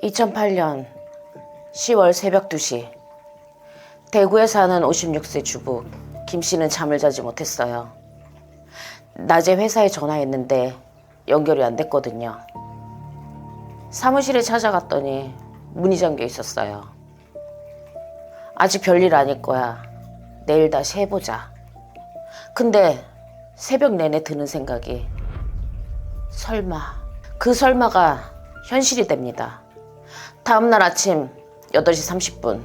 2008년 10월 새벽 2시 대구에 사는 56세 주부 김 씨는 잠을 자지 못했어요. 낮에 회사에 전화했는데 연결이 안 됐거든요. 사무실에 찾아갔더니 문이 잠겨 있었어요. 아직 별일 아닐 거야. 내일 다시 해보자. 근데 새벽 내내 드는 생각이 설마, 그 설마가 현실이 됩니다. 다음날 아침 8시 30분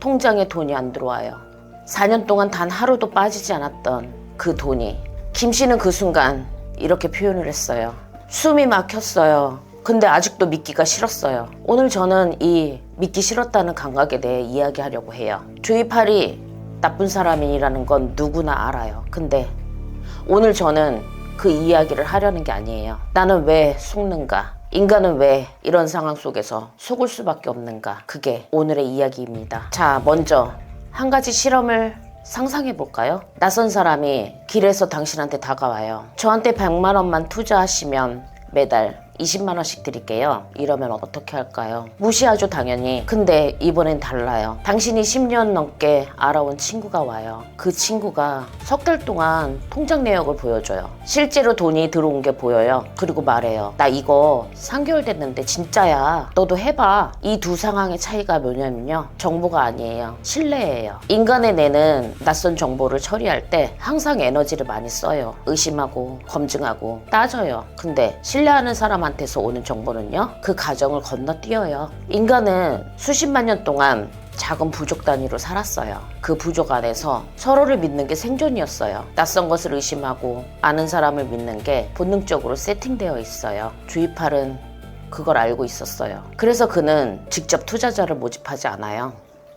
통장에 돈이 안 들어와요. 4년 동안 단 하루도 빠지지 않았던 그 돈이. 김 씨는 그 순간 이렇게 표현을 했어요. 숨이 막혔어요. 근데 아직도 믿기가 싫었어요. 오늘 저는 이 믿기 싫었다는 감각에 대해 이야기하려고 해요. 조이팔이 나쁜 사람이라는 건 누구나 알아요. 근데 오늘 저는 그 이야기를 하려는 게 아니에요. 나는 왜 속는가? 인간은 왜 이런 상황 속에서 속을 수밖에 없는가? 그게 오늘의 이야기입니다. 자, 먼저 한 가지 실험을 상상해 볼까요? 낯선 사람이 길에서 당신한테 다가와요. 저한테 100만 원만 투자하시면 매달 20만 원씩 드릴게요. 이러면 어떻게 할까요? 무시하죠, 당연히. 근데 이번엔 달라요. 당신이 10년 넘게 알아온 친구가 와요. 그 친구가 석 달 동안 통장 내역을 보여줘요. 실제로 돈이 들어온 게 보여요. 그리고 말해요. 나 이거 3개월 됐는데 진짜야. 너도 해봐. 이 두 상황의 차이가 뭐냐면요. 정보가 아니에요. 신뢰예요. 인간의 뇌는 낯선 정보를 처리할 때 항상 에너지를 많이 써요. 의심하고 검증하고 따져요. 근데 신뢰하는 사람한테서 오는 정보는요, 그 과정을 건너뛰어요. 인간은 수십만 년 동안 작은 부족 단위로 살았어요. 그 부족 안에서 서로를 믿는 게 생존이었어요. 낯선 것을 의심하고 아는 사람을 믿는 게 본능적으로 세팅되어 있어요. 조이팔은 그걸 알고 있었어요. 그래서 그는 직접 투자자를 모집하지 않아요.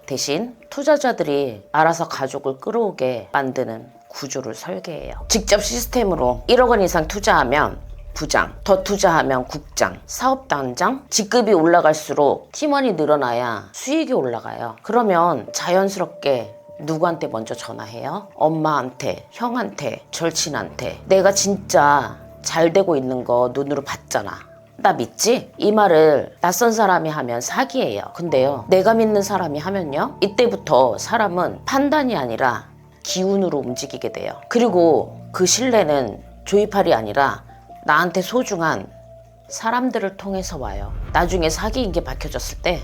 대신 투자자들이 알아서 가족을 끌어오게 만드는 구조를 설계해요. 직접 시스템으로 1억 원 이상 투자하면 부장, 더 투자하면 국장, 사업단장, 직급이 올라갈수록 팀원이 늘어나야 수익이 올라가요. 그러면 자연스럽게 누구한테 먼저 전화해요? 엄마한테, 형한테, 절친한테. 내가 진짜 잘 되고 있는 거 눈으로 봤잖아. 나 믿지? 이 말을 낯선 사람이 하면 사기예요. 근데요, 내가 믿는 사람이 하면요, 이때부터 사람은 판단이 아니라 기운으로 움직이게 돼요. 그리고 그 신뢰는 조이팔이 아니라 나한테 소중한 사람들을 통해서 와요. 나중에 사기인 게 밝혀졌을 때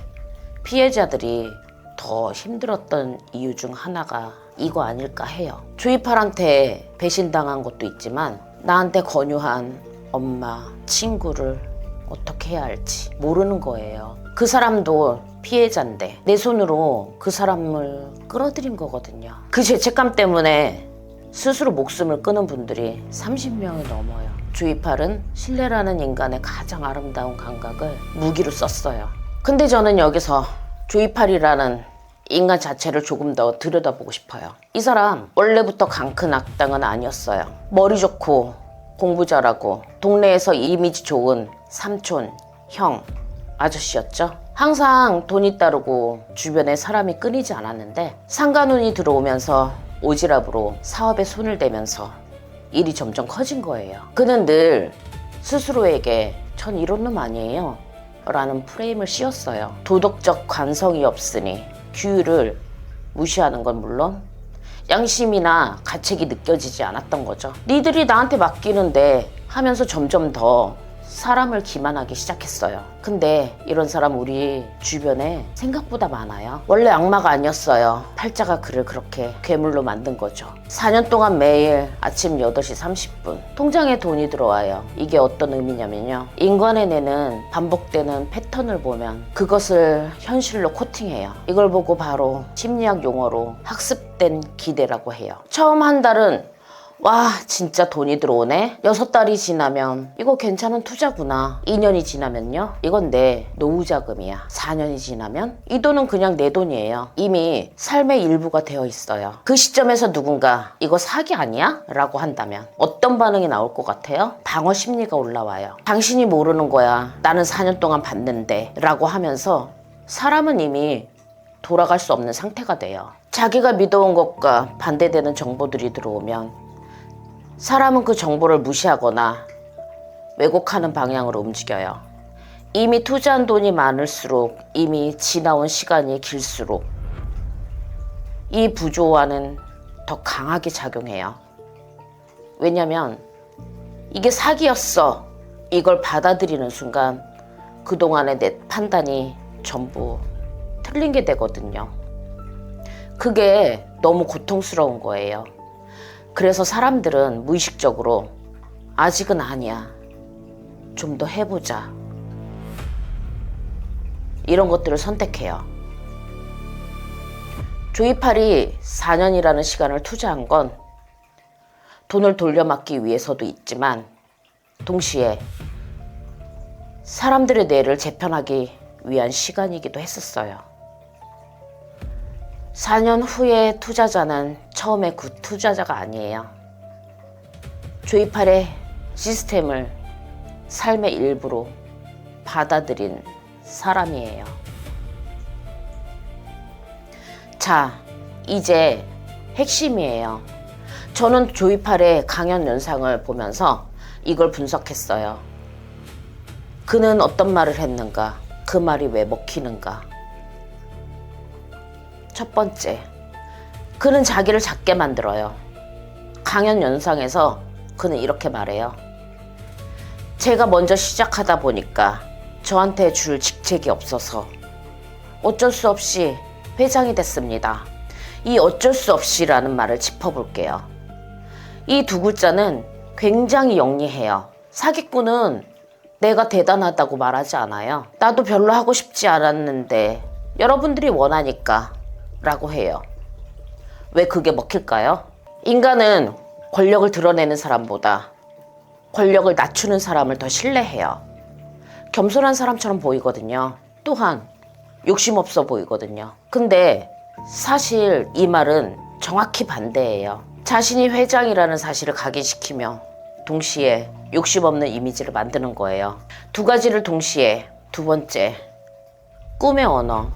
피해자들이 더 힘들었던 이유 중 하나가 이거 아닐까 해요. 조이팔한테 배신당한 것도 있지만 나한테 권유한 엄마, 친구를 어떻게 해야 할지 모르는 거예요. 그 사람도 피해자인데 내 손으로 그 사람을 끌어들인 거거든요. 그 죄책감 때문에 스스로 목숨을 끊은 분들이 30명이 넘어요. 조이팔은 신뢰라는 인간의 가장 아름다운 감각을 무기로 썼어요. 근데 저는 여기서 조이팔이라는 인간 자체를 조금 더 들여다보고 싶어요. 이 사람 원래부터 강큰 악당은 아니었어요. 머리 좋고 공부 잘하고 동네에서 이미지 좋은 삼촌, 형, 아저씨였죠. 항상 돈이 따르고 주변에 사람이 끊이지 않았는데 상간운이 들어오면서 오지랖으로 사업에 손을 대면서 일이 점점 커진 거예요. 그는 늘 스스로에게 전 이런 놈 아니에요 라는 프레임을 씌웠어요. 도덕적 관성이 없으니 규율을 무시하는 건 물론 양심이나 가책이 느껴지지 않았던 거죠. 니들이 나한테 맡기는데 하면서 점점 더 사람을 기만하기 시작했어요. 근데 이런 사람 우리 주변에 생각보다 많아요. 원래 악마가 아니었어요. 팔자가 그를 그렇게 괴물로 만든 거죠. 4년 동안 매일 아침 8시 30분 통장에 돈이 들어와요. 이게 어떤 의미냐면요, 인간의 뇌는 반복되는 패턴을 보면 그것을 현실로 코팅해요. 이걸 보고 바로 심리학 용어로 학습된 기대라고 해요. 처음 한 달은 와, 진짜 돈이 들어오네. 6달이 지나면 이거 괜찮은 투자구나. 2년이 지나면요, 이건 내 노후 자금이야. 4년이 지나면 이 돈은 그냥 내 돈이에요. 이미 삶의 일부가 되어 있어요. 그 시점에서 누군가 이거 사기 아니야? 라고 한다면 어떤 반응이 나올 것 같아요? 방어 심리가 올라와요. 당신이 모르는 거야. 나는 4년 동안 봤는데 라고 하면서 사람은 이미 돌아갈 수 없는 상태가 돼요. 자기가 믿어온 것과 반대되는 정보들이 들어오면 사람은 그 정보를 무시하거나 왜곡하는 방향으로 움직여요. 이미 투자한 돈이 많을수록, 이미 지나온 시간이 길수록 이 부조화는 더 강하게 작용해요. 왜냐면 이게 사기였어, 이걸 받아들이는 순간 그동안의 내 판단이 전부 틀린 게 되거든요. 그게 너무 고통스러운 거예요. 그래서 사람들은 무의식적으로 아직은 아니야, 좀 더 해보자, 이런 것들을 선택해요. 조이팔이 4년이라는 시간을 투자한 건 돈을 돌려막기 위해서도 있지만 동시에 사람들의 뇌를 재편하기 위한 시간이기도 했었어요. 4년 후에 투자자는 처음에 그 투자자가 아니에요. 조이팔의 시스템을 삶의 일부로 받아들인 사람이에요. 자, 이제 핵심이에요. 저는 조이팔의 강연 영상을 보면서 이걸 분석했어요. 그는 어떤 말을 했는가? 그 말이 왜 먹히는가? 첫 번째, 그는 자기를 작게 만들어요. 강연 영상에서 그는 이렇게 말해요. 제가 먼저 시작하다 보니까 저한테 줄 직책이 없어서 어쩔 수 없이 회장이 됐습니다. 이 어쩔 수 없이라는 말을 짚어볼게요. 이 두 글자는 굉장히 영리해요. 사기꾼은 내가 대단하다고 말하지 않아요. 나도 별로 하고 싶지 않았는데 여러분들이 원하니까 라고 해요. 왜 그게 먹힐까요? 인간은 권력을 드러내는 사람보다 권력을 낮추는 사람을 더 신뢰해요. 겸손한 사람처럼 보이거든요. 또한 욕심 없어 보이거든요. 근데 사실 이 말은 정확히 반대예요. 자신이 회장이라는 사실을 각인시키며 동시에 욕심 없는 이미지를 만드는 거예요. 두 가지를 동시에. 두 번째, 꿈의 언어.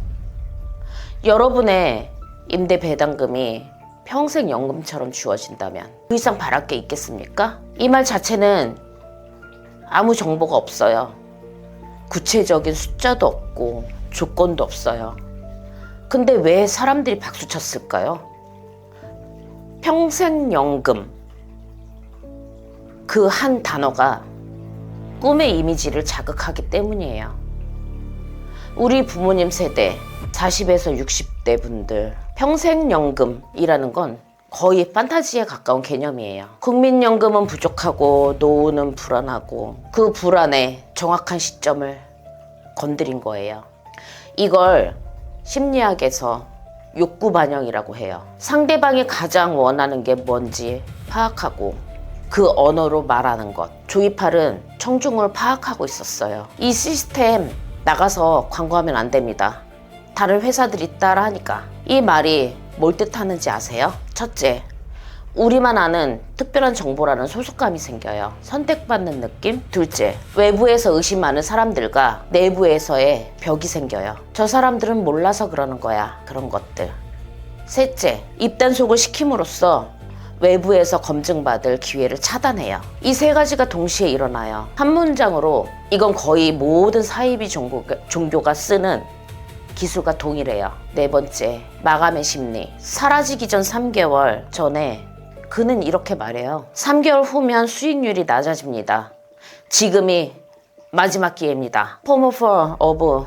여러분의 임대 배당금이 평생 연금처럼 주어진다면 그 이상 바랄 게 있겠습니까? 이 말 자체는 아무 정보가 없어요. 구체적인 숫자도 없고 조건도 없어요. 근데 왜 사람들이 박수 쳤을까요? 평생연금, 그 한 단어가 꿈의 이미지를 자극하기 때문이에요. 우리 부모님 세대 40에서 60대 분들, 평생연금이라는 건 거의 판타지에 가까운 개념이에요. 국민연금은 부족하고 노후는 불안하고 그 불안에 정확한 시점을 건드린 거예요. 이걸 심리학에서 욕구 반영이라고 해요. 상대방이 가장 원하는 게 뭔지 파악하고 그 언어로 말하는 것. 조이팔은 청중을 파악하고 있었어요. 이 시스템 나가서 광고하면 안 됩니다. 다른 회사들이 따라하니까. 이 말이 뭘 뜻하는지 아세요? 첫째, 우리만 아는 특별한 정보라는 소속감이 생겨요. 선택받는 느낌? 둘째, 외부에서 의심 많은 사람들과 내부에서의 벽이 생겨요. 저 사람들은 몰라서 그러는 거야. 그런 것들. 셋째, 입단속을 시킴으로써 외부에서 검증받을 기회를 차단해요. 이 세 가지가 동시에 일어나요. 한 문장으로 이건 거의 모든 사이비 종교가 쓰는 기술과 동일해요. 네 번째, 마감의 심리. 사라지기 전 3개월 전에 그는 이렇게 말해요. 3개월 후면 수익률이 낮아집니다. 지금이 마지막 기회입니다. FOMO of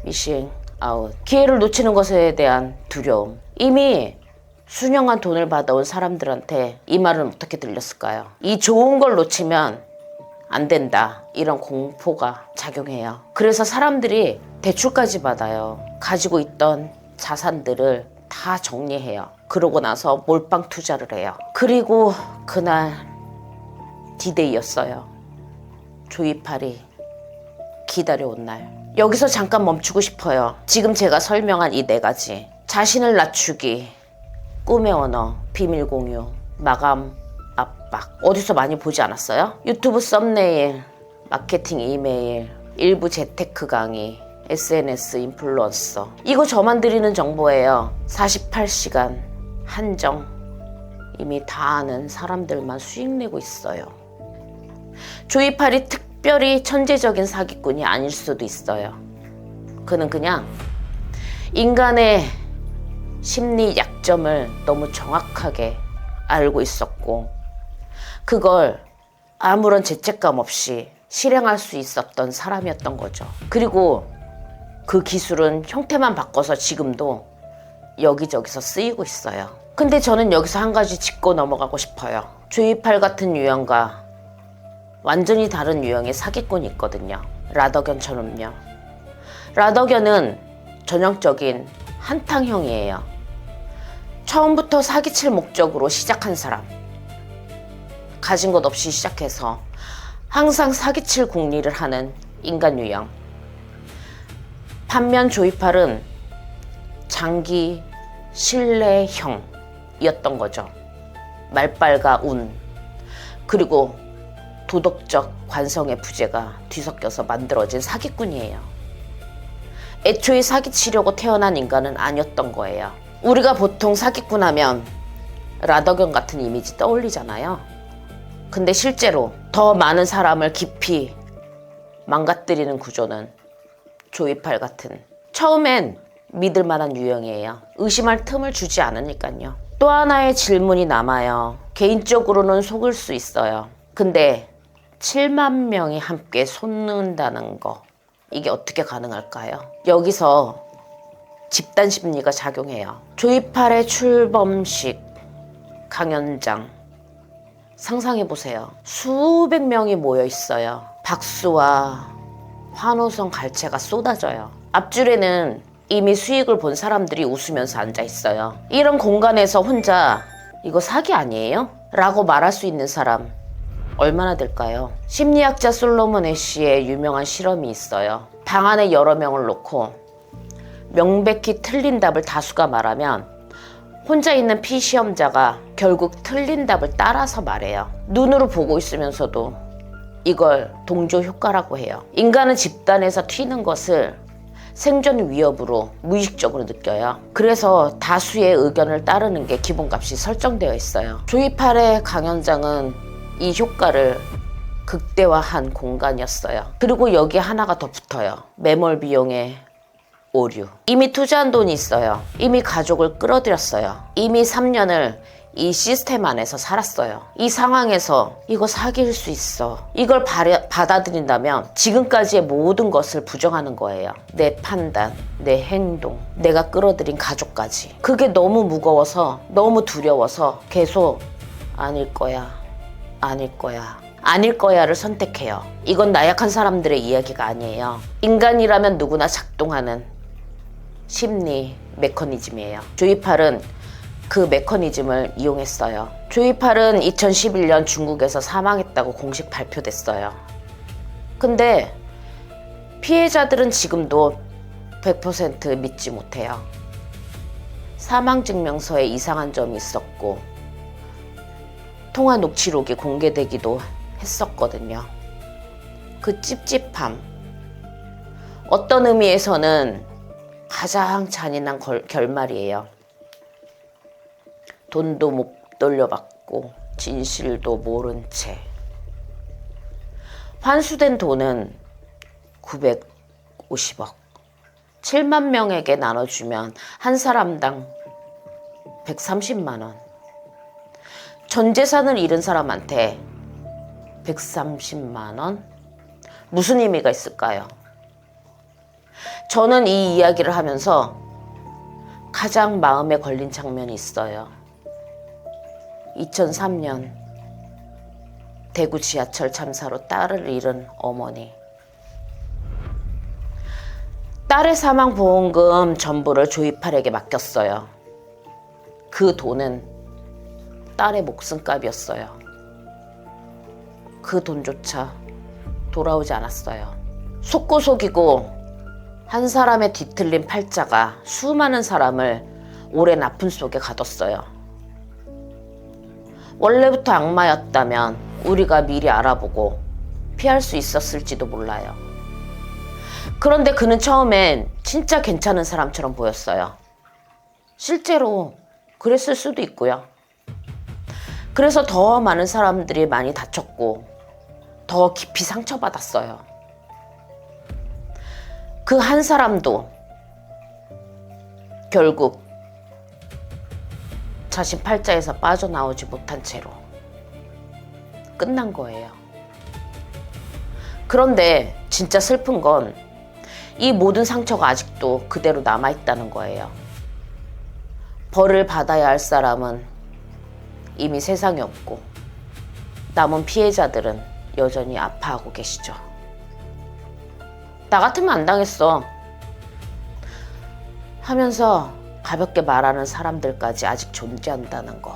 missing out. 기회를 놓치는 것에 대한 두려움. 이미 수년간 돈을 받아온 사람들한테 이 말은 어떻게 들렸을까요? 이 좋은 걸 놓치면 안 된다, 이런 공포가 작용해요. 그래서 사람들이 대출까지 받아요. 가지고 있던 자산들을 다 정리해요. 그러고 나서 몰빵 투자를 해요. 그리고 그날 디데이였어요. 조이팔이 기다려온 날. 여기서 잠깐 멈추고 싶어요. 지금 제가 설명한 이 네 가지. 자신을 낮추기, 꿈의 언어, 비밀 공유, 마감 압박. 어디서 많이 보지 않았어요? 유튜브 썸네일, 마케팅 이메일, 일부 재테크 강의, SNS 인플루언서. 이거 저만 드리는 정보예요. 48시간 한정. 이미 다 아는 사람들만 수익 내고 있어요. 조이팔이 특별히 천재적인 사기꾼이 아닐 수도 있어요. 그는 그냥 인간의 심리 약점을 너무 정확하게 알고 있었고 그걸 아무런 죄책감 없이 실행할 수 있었던 사람이었던 거죠. 그리고 그 기술은 형태만 바꿔서 지금도 여기저기서 쓰이고 있어요. 근데 저는 여기서 한 가지 짚고 넘어가고 싶어요. 조이팔 같은 유형과 완전히 다른 유형의 사기꾼이 있거든요. 라더견처럼요. 라더견은 전형적인 한탕형이에요. 처음부터 사기칠 목적으로 시작한 사람. 가진 것 없이 시작해서 항상 사기칠 궁리를 하는 인간 유형. 반면 조이팔은 장기 신뢰형이었던 거죠. 말빨과 운, 그리고 도덕적 관성의 부재가 뒤섞여서 만들어진 사기꾼이에요. 애초에 사기치려고 태어난 인간은 아니었던 거예요. 우리가 보통 사기꾼 하면 라더견 같은 이미지 떠올리잖아요. 근데 실제로 더 많은 사람을 깊이 망가뜨리는 구조는 조이팔 같은, 처음엔 믿을 만한 유형이에요. 의심할 틈을 주지 않으니까요. 또 하나의 질문이 남아요. 개인적으로는 속을 수 있어요. 근데 7만 명이 함께 솟는다는 거, 이게 어떻게 가능할까요? 여기서 집단 심리가 작용해요. 조이팔의 출범식 강연장 상상해보세요. 수백 명이 모여 있어요. 박수와 환호성 갈채가 쏟아져요. 앞줄에는 이미 수익을 본 사람들이 웃으면서 앉아 있어요. 이런 공간에서 혼자 이거 사기 아니에요? 라고 말할 수 있는 사람 얼마나 될까요? 심리학자 솔로몬 애쉬의 유명한 실험이 있어요. 방 안에 여러 명을 놓고 명백히 틀린 답을 다수가 말하면 혼자 있는 피시험자가 결국 틀린 답을 따라서 말해요. 눈으로 보고 있으면서도 이걸 동조 효과라고 해요. 인간은 집단에서 튀는 것을 생존 위협으로 무의식적으로 느껴요. 그래서 다수의 의견을 따르는 게 기본값이 설정되어 있어요. 조이팔의 강연장은 이 효과를 극대화한 공간이었어요. 그리고 여기 하나가 더 붙어요. 매몰 비용의 오류. 이미 투자한 돈이 있어요. 이미 가족을 끌어들였어요. 이미 3년을 이 시스템 안에서 살았어요. 이 상황에서 이거 사기일 수 있어. 이걸 받아들인다면 지금까지의 모든 것을 부정하는 거예요. 내 판단, 내 행동, 내가 끌어들인 가족까지. 그게 너무 무거워서, 너무 두려워서 계속 아닐 거야, 아닐 거야, 아닐 거야를 선택해요. 이건 나약한 사람들의 이야기가 아니에요. 인간이라면 누구나 작동하는 심리 메커니즘이에요. 조이팔은 그 메커니즘을 이용했어요. 조이팔은 2011년 중국에서 사망했다고 공식 발표됐어요. 근데 피해자들은 지금도 100% 믿지 못해요. 사망증명서에 이상한 점이 있었고 통화 녹취록이 공개되기도 했었거든요. 그 찝찝함, 어떤 의미에서는 가장 잔인한 결말이에요. 돈도 못 돌려받고 진실도 모른 채 환수된 돈은 950억, 7만 명에게 나눠주면 한 사람당 130만 원. 전 재산을 잃은 사람한테 130만 원? 무슨 의미가 있을까요? 저는 이 이야기를 하면서 가장 마음에 걸린 장면이 있어요. 2003년 대구 지하철 참사로 딸을 잃은 어머니. 딸의 사망보험금 전부를 조이팔에게 맡겼어요. 그 돈은 딸의 목숨값이었어요. 그 돈조차 돌아오지 않았어요. 속고 속이고 한 사람의 뒤틀린 팔자가 수많은 사람을 오랜 아픔 속에 가뒀어요. 원래부터 악마였다면 우리가 미리 알아보고 피할 수 있었을지도 몰라요. 그런데 그는 처음엔 진짜 괜찮은 사람처럼 보였어요. 실제로 그랬을 수도 있고요. 그래서 더 많은 사람들이 많이 다쳤고 더 깊이 상처받았어요. 그 한 사람도 결국 자신 팔자에서 빠져나오지 못한 채로 끝난 거예요. 그런데 진짜 슬픈 건 이 모든 상처가 아직도 그대로 남아있다는 거예요. 벌을 받아야 할 사람은 이미 세상에 없고 남은 피해자들은 여전히 아파하고 계시죠. 나 같으면 안 당했어 하면서 가볍게 말하는 사람들까지 아직 존재한다는 거.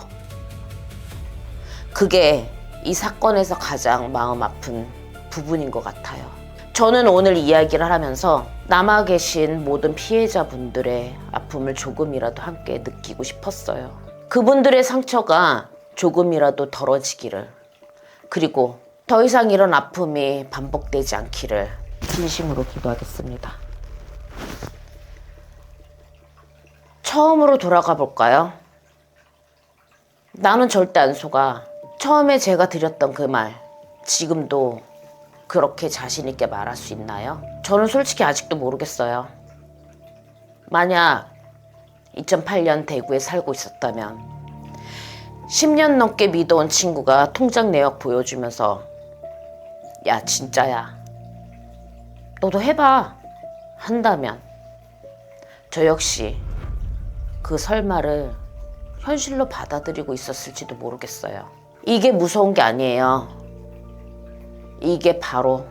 그게 이 사건에서 가장 마음 아픈 부분인 것 같아요. 저는 오늘 이야기를 하면서 남아 계신 모든 피해자분들의 아픔을 조금이라도 함께 느끼고 싶었어요. 그분들의 상처가 조금이라도 덜어지기를, 그리고 더 이상 이런 아픔이 반복되지 않기를 진심으로 기도하겠습니다. 처음으로 돌아가 볼까요? 나는 절대 안 속아. 처음에 제가 드렸던 그 말, 지금도 그렇게 자신 있게 말할 수 있나요? 저는 솔직히 아직도 모르겠어요. 만약 2008년 대구에 살고 있었다면 10년 넘게 믿어온 친구가 통장 내역 보여주면서 야 진짜야 너도 해봐 한다면 저 역시 그 설마를 현실로 받아들이고 있었을지도 모르겠어요. 이게 무서운 게 아니에요. 이게 바로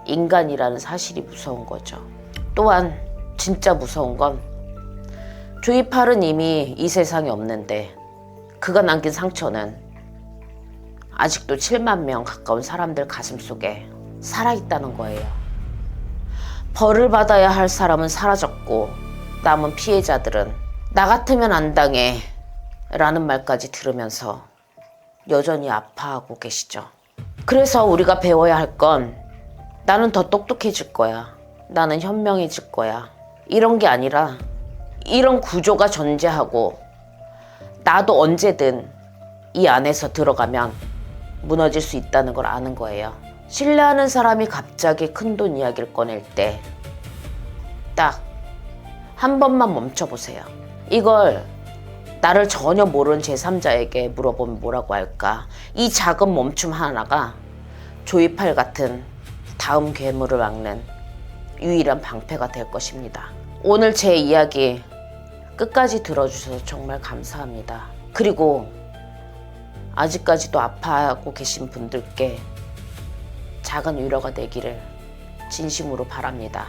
인간이라는 사실이 무서운 거죠. 또한 진짜 무서운 건 조이팔은 이미 이 세상에 없는데 그가 남긴 상처는 아직도 7만 명 가까운 사람들 가슴속에 살아있다는 거예요. 벌을 받아야 할 사람은 사라졌고 남은 피해자들은 나 같으면 안 당해 라는 말까지 들으면서 여전히 아파하고 계시죠. 그래서 우리가 배워야 할 건 나는 더 똑똑해질 거야. 나는 현명해질 거야. 이런 게 아니라 이런 구조가 존재하고 나도 언제든 이 안에서 들어가면 무너질 수 있다는 걸 아는 거예요. 신뢰하는 사람이 갑자기 큰돈 이야기를 꺼낼 때 딱 한 번만 멈춰보세요. 이걸 나를 전혀 모르는 제3자에게 물어보면 뭐라고 할까? 이 작은 멈춤 하나가 조이팔 같은 다음 괴물을 막는 유일한 방패가 될 것입니다. 오늘 제 이야기 끝까지 들어주셔서 정말 감사합니다. 그리고 아직까지도 아파하고 계신 분들께 작은 위로가 되기를 진심으로 바랍니다.